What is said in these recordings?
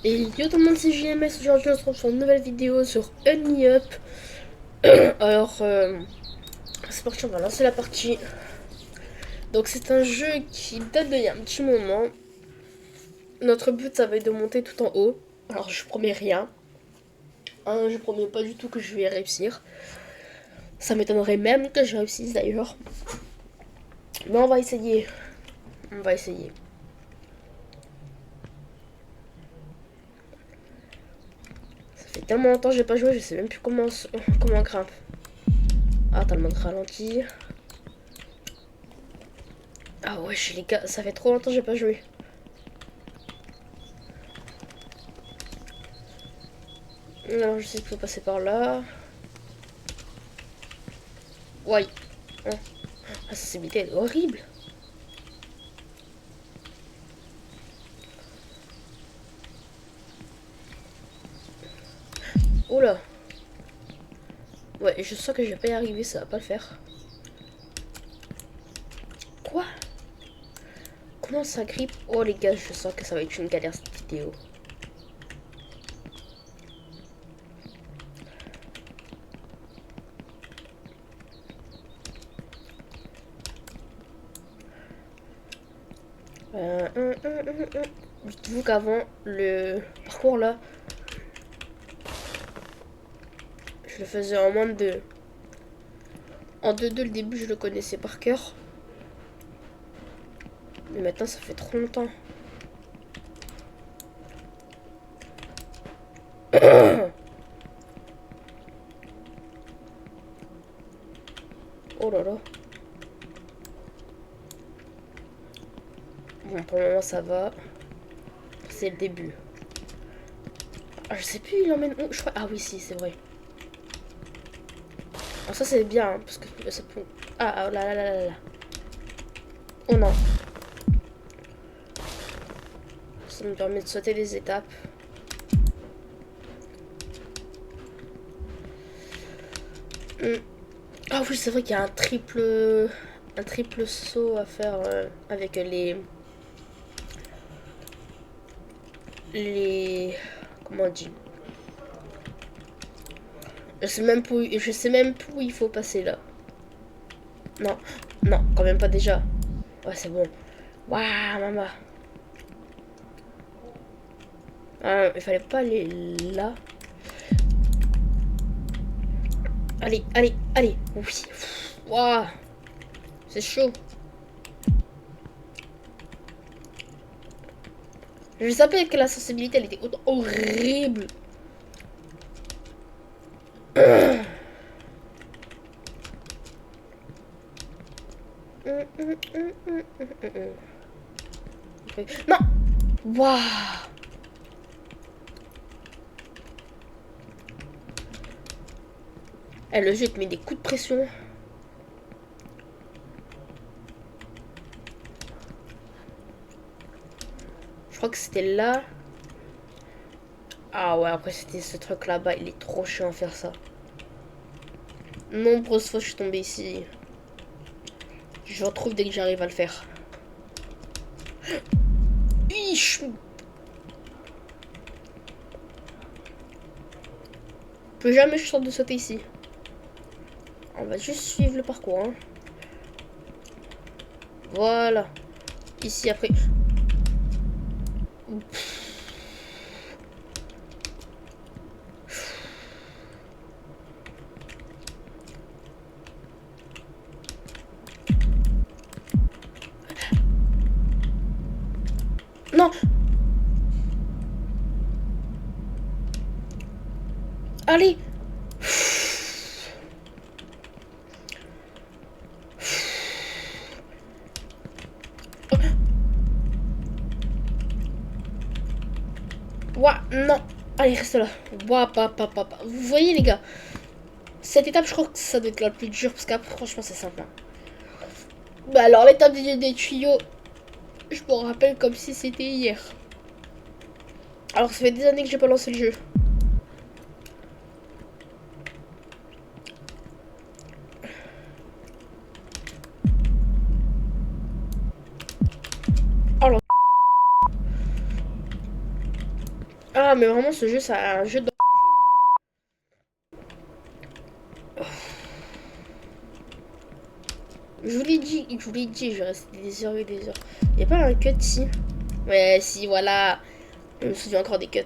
Et yo tout le monde, c'est JMS. Aujourd'hui, on se retrouve sur une nouvelle vidéo sur Up. Alors, c'est parti, on va lancer la partie. Donc, c'est un jeu qui date d'il y a un petit moment. Notre but, ça va être de monter tout en haut. Alors, je promets rien. Hein, je promets pas du tout que je vais réussir. Ça m'étonnerait même que je réussisse d'ailleurs. Mais on va essayer. On va essayer. Ça fait tellement longtemps que j'ai pas joué, je sais même plus comment on grimpe. Ah, t'as le mode ralenti. Ah ouais, les gars, ça fait trop longtemps que j'ai pas joué. Non, je sais qu'il faut passer par là. Ouais. Oh. Ah, cette elle est horrible. Oh là. Ouais, je sens que je vais pas y arriver, ça va pas le faire. Quoi? Comment ça grippe? Oh les gars, je sens que ça va être une galère cette vidéo. Dites-vous qu'avant le parcours là, je le faisais en moins de 2. En 2-2 le début, je le connaissais par cœur. Mais maintenant, ça fait trop longtemps. Oh là là. Bon, pour le moment, ça va. C'est le début. Ah, je sais plus, il emmène où je crois... Ah oui, si, c'est vrai. Alors ça, c'est bien, hein, parce que ça peut... Ah, là, là, là, là, là. Oh non. Ça me permet de sauter les étapes. Ah oui, c'est vrai qu'il y a un triple saut à faire avec les, comment on dit? Je sais même plus où il faut passer là. Non, non, quand même pas déjà. Ouais, c'est bon. Waouh, maman. Ah, il fallait pas aller là. Allez, allez, allez. Oui. Waouh. C'est chaud. Je savais que la sensibilité, elle était horrible. Non. Waouh. Eh, le jeu te met des coups de pression. Je crois que c'était là. Ah ouais, après c'était ce truc là-bas. Il est trop chiant à faire ça. Nombreuses fois je suis tombée ici. Je retrouve dès que j'arrive à le faire. Ich. Plus jamais je sors de sauter ici. On va juste suivre le parcours. Hein. Voilà. Ici après. Non. Allez. Ouah, non. Allez, reste là. Ouah, papa. Vous voyez, les gars, cette étape, je crois que ça doit être la plus dure parce qu'après, franchement, c'est simple. Hein. Bah, alors, l'étape des tuyaux, je me rappelle comme si c'était hier. Alors, ça fait des années que j'ai pas lancé le jeu. Ah, mais vraiment, ce jeu, c'est un jeu de... je vous l'ai dit, je vais rester des heures et des heures. Y a pas un cut ici? Ouais, si, voilà. Je me souviens encore des cuts.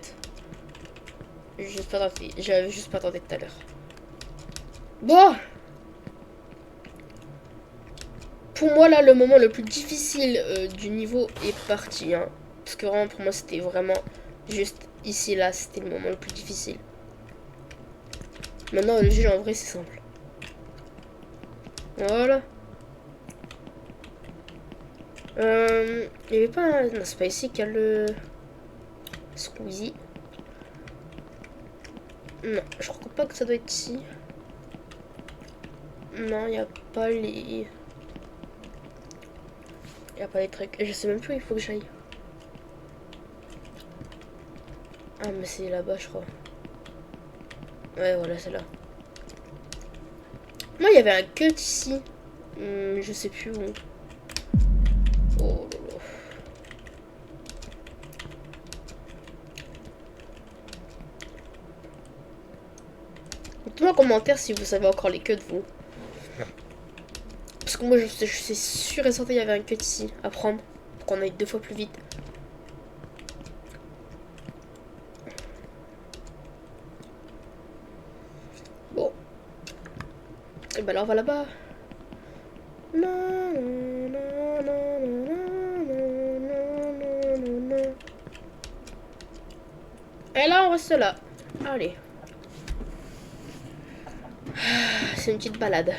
J'avais juste pas tenté tout à l'heure. Bon, pour moi, là, le moment le plus difficile du niveau est parti. Hein. Parce que vraiment, pour moi, c'était vraiment juste ici, là, c'était le moment le plus difficile. Maintenant, le jeu, en vrai, c'est simple. Voilà. Il y avait pas un... Non, c'est pas ici qu'il y a le... Squeezie. Non, je crois pas que ça doit être ici. Non, il n'y a pas les... Il n'y a pas les trucs. Je sais même plus où il faut que j'aille. Ah, mais c'est là-bas, je crois. Ouais, voilà, c'est là. Moi, il y avait un cut ici. Je sais plus où. Oh là là. Dites-moi en commentaire si vous savez encore les cuts, vous. Parce que moi, je suis sûr et certain qu'il y avait un cut ici à prendre. Pour qu'on aille 2 fois plus vite. Bon. Et bah, alors, on va là-bas. Et là, on reste là. Allez. C'est une petite balade.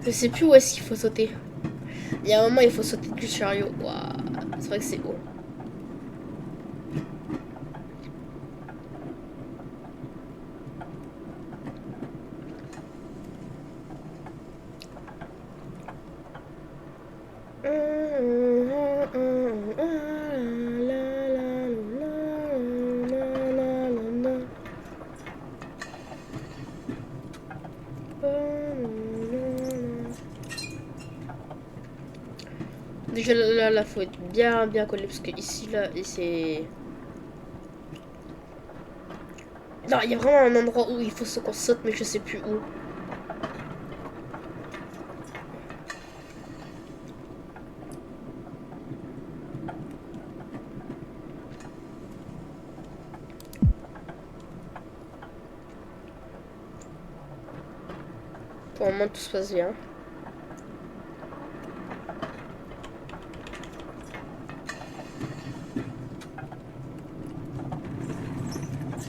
Je sais plus où est-ce qu'il faut sauter. Il y a un moment, il faut sauter du chariot. Waouh. C'est vrai que c'est haut. Déjà là, faut être bien collé parce que ici là, et c'est... Non, il y a vraiment un endroit où il faut qu'on saute, mais je sais plus où. Pour le moment, tout se passe bien.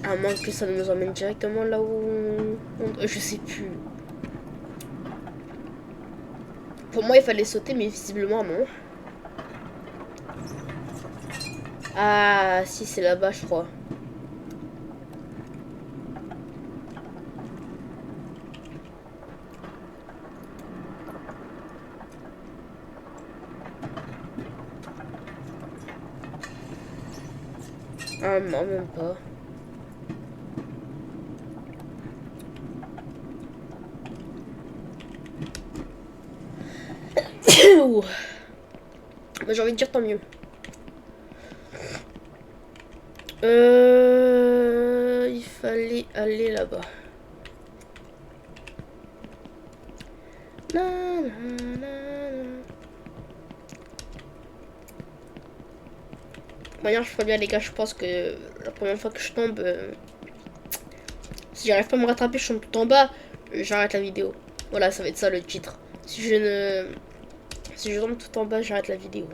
À moins que ça nous emmène directement là où... Je sais plus. Pour moi, il fallait sauter, mais visiblement, non. Ah, si, c'est là-bas, je crois. Ah non, même pas. Bah, j'ai envie de dire tant mieux. Il fallait aller là-bas. Manière, je ferais bien les gars, je pense que la première fois que je tombe, si j'arrive pas à me rattraper, je tombe tout en bas, j'arrête la vidéo. Voilà, ça va être ça le titre. Si je tombe tout en bas, j'arrête la vidéo.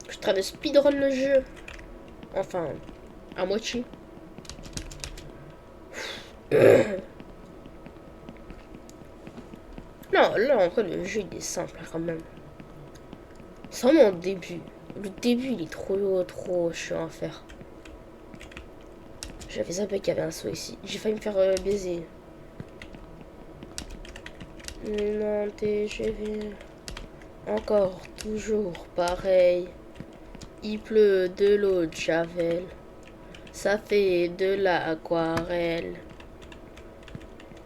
Je suis en train de speedrun le jeu. Enfin, à moitié. Non, là, en vrai, le jeu, il est simple, quand même. C'est vraiment au début. Le début, il est trop chiant à faire. J'avais zappé qu'il y avait un saut ici. J'ai failli me faire baiser. Non, TGV. Encore, toujours pareil. Il pleut de l'eau de Javel. Ça fait de l'aquarelle.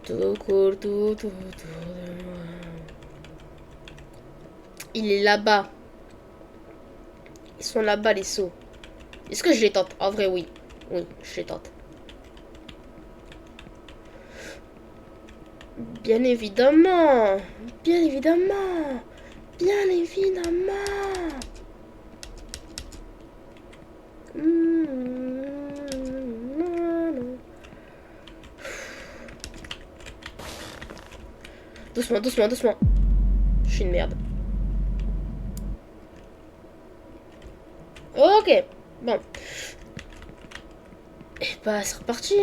Tout court, tout autour de moi. Il est là-bas. Ils sont là-bas, les sauts. Est-ce que je les tente? En vrai, oui. Oui, je les tente. Bien évidemment. Bien évidemment. Bien évidemment. Doucement, doucement, doucement. Je suis une merde. Ok. Bon. Et bah, c'est reparti.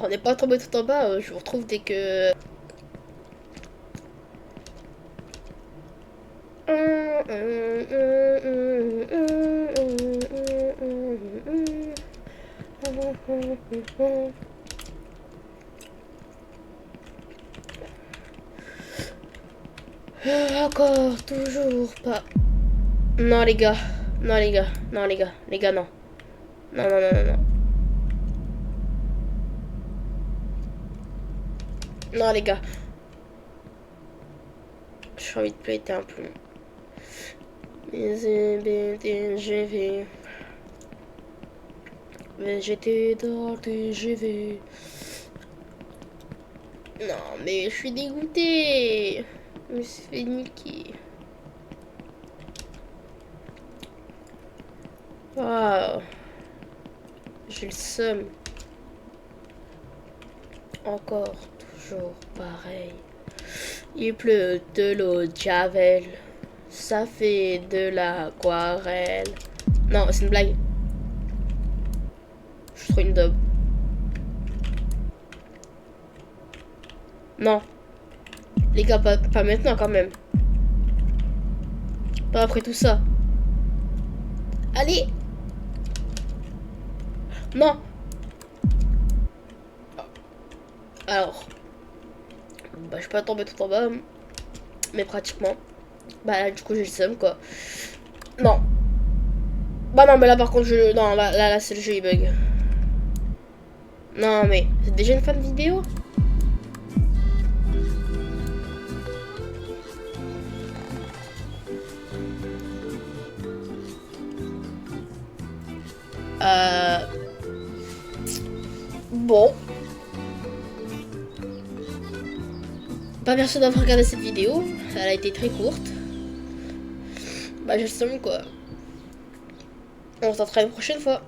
On n'est pas tombé tout en bas. Je vous retrouve dès que... Encore, toujours pas. Non les gars, non les gars, non les gars, non. Non, non, non, non, non. Non les gars. J'ai envie de péter un plomb. TGV. J'étais dans le TGV. Non mais je suis dégoûtée. Je me suis fait niquer. Waouh. J'ai le seum. Encore, toujours pareil. Il pleut de l'eau de Javel. Ça fait de l'aquarelle. Non, c'est une blague. Je suis trop une daube. Non. Les gars, pas maintenant quand même. Pas après tout ça. Allez. Non. Alors. Bah, je suis pas tombé tout en bas. Mais pratiquement. Bah, du coup, j'ai le seum, quoi. Non. Bah, non, mais là, par contre, non, là c'est le jeu, il bug. Non, mais... C'est déjà une fan vidéo? Bon. Bah, merci d'avoir regardé cette vidéo. Elle a été très courte. Bah, j'ai le seum, quoi. On se retrouvera une prochaine fois.